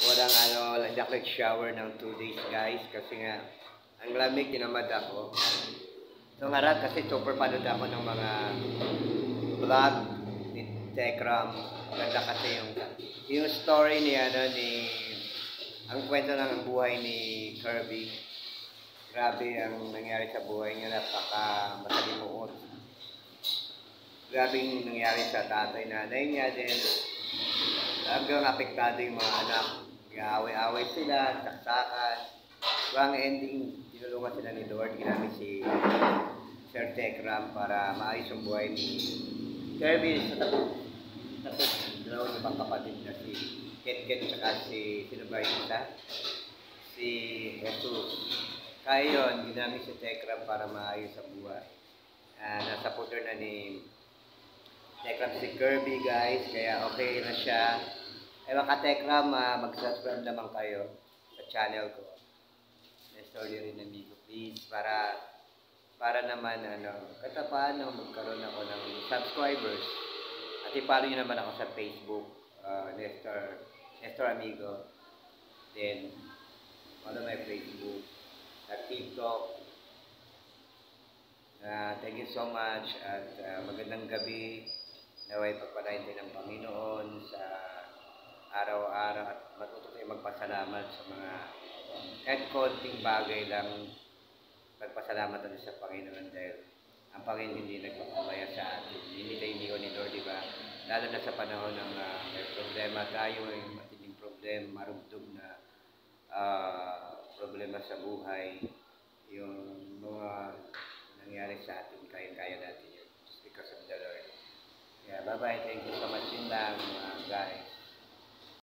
walang hindi ako nag-shower ng 2 days guys kasi nga ang lamig, tinamad ako. So nga kasi super panood ako ng mga vlog ni Tekram. Ganda kasi yung story ni ang kwento ng buhay ni Kirby. Grabe ang nangyari sa buhay niya, napaka masalimuot. Grabe yung nangyari sa tatay, nanay niya din. Hanggang apektado yung mga anak. Away-away sila, saksakan. Ang ending, tinulungan sila ni Lord. Ginamit si Sir Tekram para maayos yung buhay ni Kirby sa tapos dalawang ibang kapatid na si Ket at sino ba yung isa? Si Jesus. Kaya yun, ginamit si Tekram para maayos ang buhay. Nasa puter na ni Tekram si Kirby guys, kaya okay na siya. Mga Tekram, mag-subscribe naman kayo sa channel ko. Story rin amigo, please, para naman kahit paano magkaroon ako ng subscribers. At i-follow nyo naman ako sa Facebook, Nestor Amigo. Then follow my Facebook at TikTok. Thank you so much at magandang gabi. Naway pagpalain tayo ng Panginoon sa araw-araw at matuto tayo magpasalamat sa mga kahit konting bagay lang. Magpasalamat tayo sa Panginoon dahil ang Panginoon hindi nagpapabaya sa atin. Hindi tayo iniwan ni Lord, diba? Lalo na sa panahon ng may problema tayo, may matinding problema, marugtog na problema sa buhay. Yung mga nangyari sa atin, kaya natin yun. Just because of the Lord. Yeah, bye-bye. Thank you so much din lang, guys.